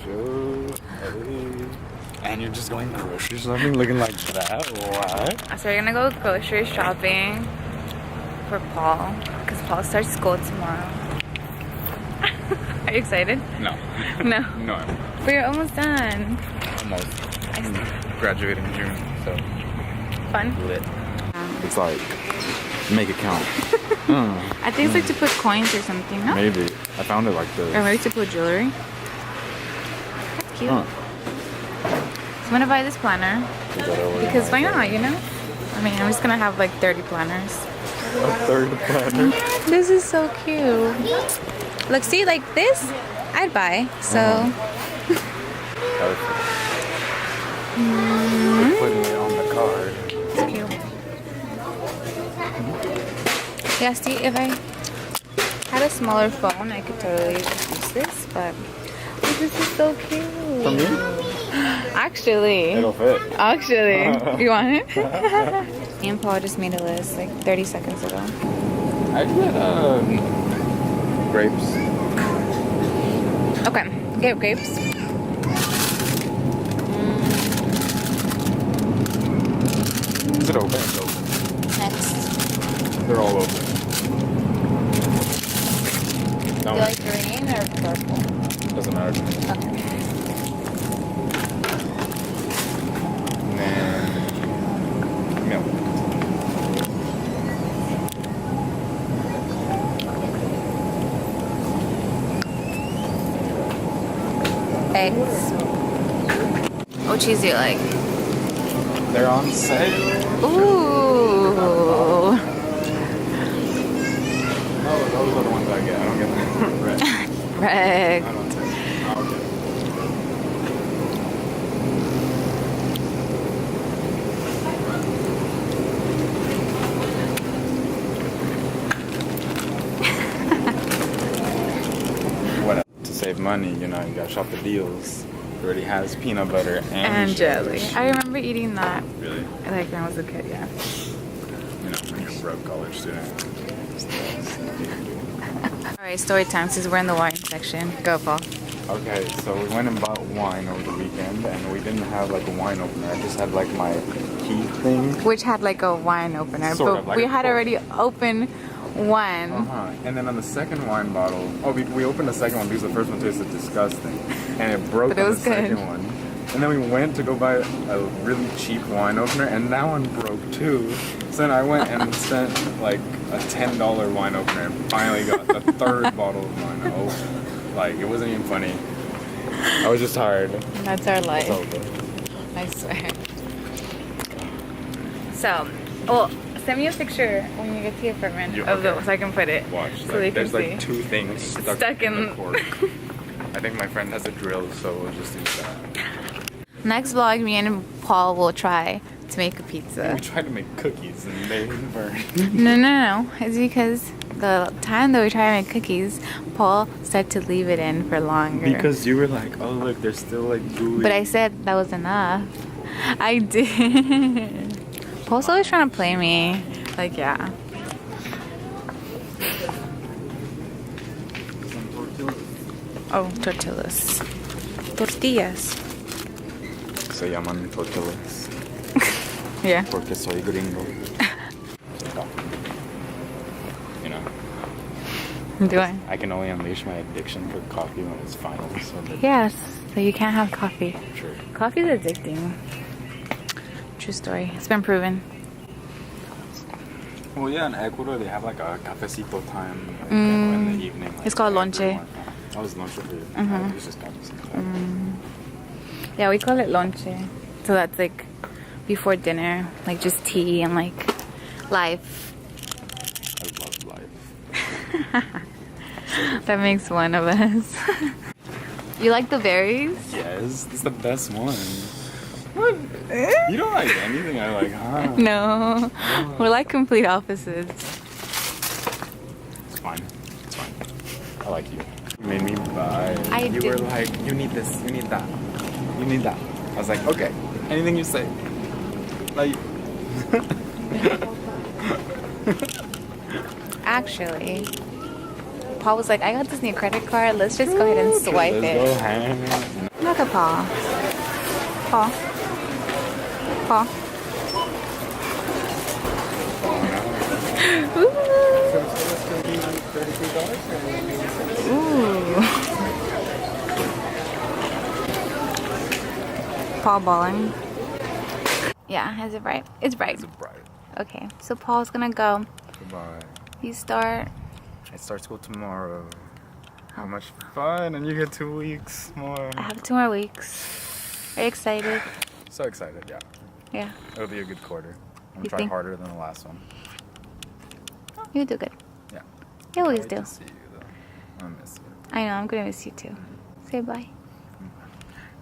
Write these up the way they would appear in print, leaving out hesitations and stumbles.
you. Hey. And you're just going grocery shopping looking like that? What? So we're gonna go grocery shopping for Paul because Paul starts school tomorrow. Are you excited? No. No. No. But you're almost done. Almost. Graduating in June, so. Fun? Lit. It's like, make it count. I think it's like to put coins or something, no? Maybe. I found it like this. Or maybe to put jewelry. That's cute. So I'm gonna buy this planner. Because why not, you know? I mean, I'm just gonna have like 30 planners. A third planner? This is so cute. Look, see, like this, I'd buy. So. Putting it on the card. It's cute. Yeah, see, if I had a smaller phone, I could totally use this, but this is so cute. For me? Actually. It'll fit. Actually. You want it? Me and Paul just made a list like 30 seconds ago. I get grapes. Okay, get grapes. Is it open? It's open. Next. They're all open. Do you like green or purple? Doesn't matter to me. Okay. And then milk. Eggs. What cheese do you like? They're on sale. Ooh. Oh, those are the ones I get. I don't get them. Red. Red. I don't take them. I'll get them. What? To save money, you know, you gotta shop the deals. It already has peanut butter and jelly. I remember eating that. Really? Like when I was a kid, yeah. You know, when you're a broke college student. Alright, story time since we're in the wine section. Go, Paul. Okay, so we went and bought wine over the weekend, and we didn't have like a wine opener. I just had like my key thing. Which had like a wine opener, Sort but of, like we a had cork. already opened one. And then on the second wine bottle, we opened the second one because the first one tasted disgusting, and it broke But it on was the good. second one. And then we went to go buy a really cheap wine opener, and that one broke too. So then I went and spent like a $10 wine opener, and finally got the third bottle of wine. Oh, like it wasn't even funny. I was just tired. That's our life. So good. I swear. So, well, send me a picture when you get to your apartment of those so I can put it. Watch. So Like, they there's can like see. 2 things stuck in the cork. I think my friend has a drill, so we'll just use that. Next vlog, me and Paul will try to make a pizza. We tried to make cookies and they didn't burn. No. It's because the time that we tried to make cookies, Paul said to leave it in for longer. Because you were like, oh look, there's still like gooey. But I said that was enough. I did. Paul's always trying to play me. Like, yeah. Some tortillas. Oh, tortillas. Tortillas. Se llaman tortillas. Yeah. Porque soy gringo. So, you know. Do I? I can only unleash my addiction for coffee when it's final. So Yes. So you can't have coffee. True. Coffee is addicting. True story. It's been proven. Well, yeah, in Ecuador they have like a cafecito time like, in the evening. Like, It's called lonche. everyone- Oh, it's lonche for you. It's just cafecito. Yeah, we call it lonche. So that's like before dinner, like just tea and like life. I love life. That makes one of us. You like the berries? Yes, this is the best one. What? You don't like anything I like, huh? No. We're like complete opposites. It's fine. It's fine. I like you. You made me buy. You do. were like, you need this, you need that, you need that. I was like, okay, anything you say. Like. Actually, Paul was like, I got this new credit card. Let's just go ahead and swipe Let's it. go ham. Look at Paul. Paul. Paul. Ooh. Paul balling. Yeah, is it bright? It's bright. It's bright. Okay, so Paul's gonna go. Goodbye. You start. I start school tomorrow. How much fun! And you get 2 weeks more. I have 2 more weeks. Are you excited? So excited, yeah. Yeah. It'll be a good quarter. I'm You gonna try think? harder than the last one. You do good. Yeah. You always Can't do. wait to see you, though. I miss you. I know, I'm gonna miss you too. Say bye.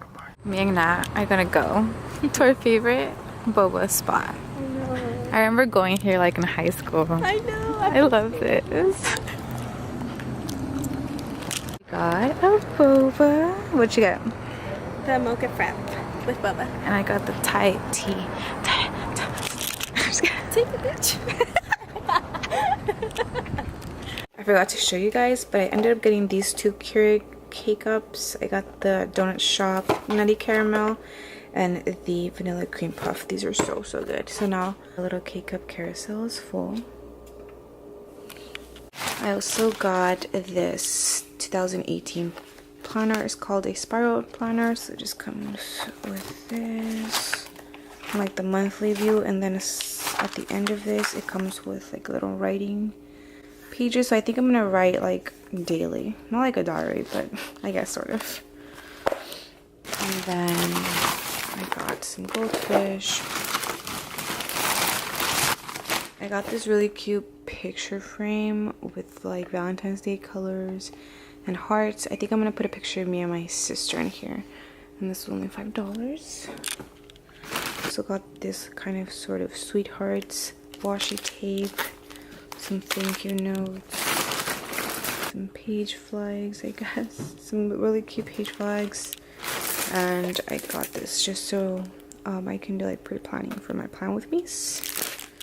Goodbye. Me and Nat are gonna go to our favorite boba spot. I remember going here like in high school. I know. I love this. Got a boba. What'd you get? The mocha frap with boba. And I got the Thai tea. Take a bitch. I forgot to show you guys, but I ended up getting these 2 Keurig K-Cups. I got the Donut Shop Nutty Caramel and the Vanilla Cream Puff. These are so good. So now the little K-Cup carousel is full. I also got this 2018 planner. It's called a spiral planner, so it just comes with this, and like the monthly view, and then at the end of this it comes with like little writing pages. So I think I'm gonna write like daily, not like a diary, but I guess sort of. And then I got some goldfish. I got this really cute picture frame with like Valentine's Day colors and hearts. I think I'm gonna put a picture of me and my sister in here, and this was only $5. Also got this kind of sort of sweethearts washi tape, some thank you notes, some page flags, I guess, some really cute page flags, and I got this just so I can do like pre-planning for my plan with me's.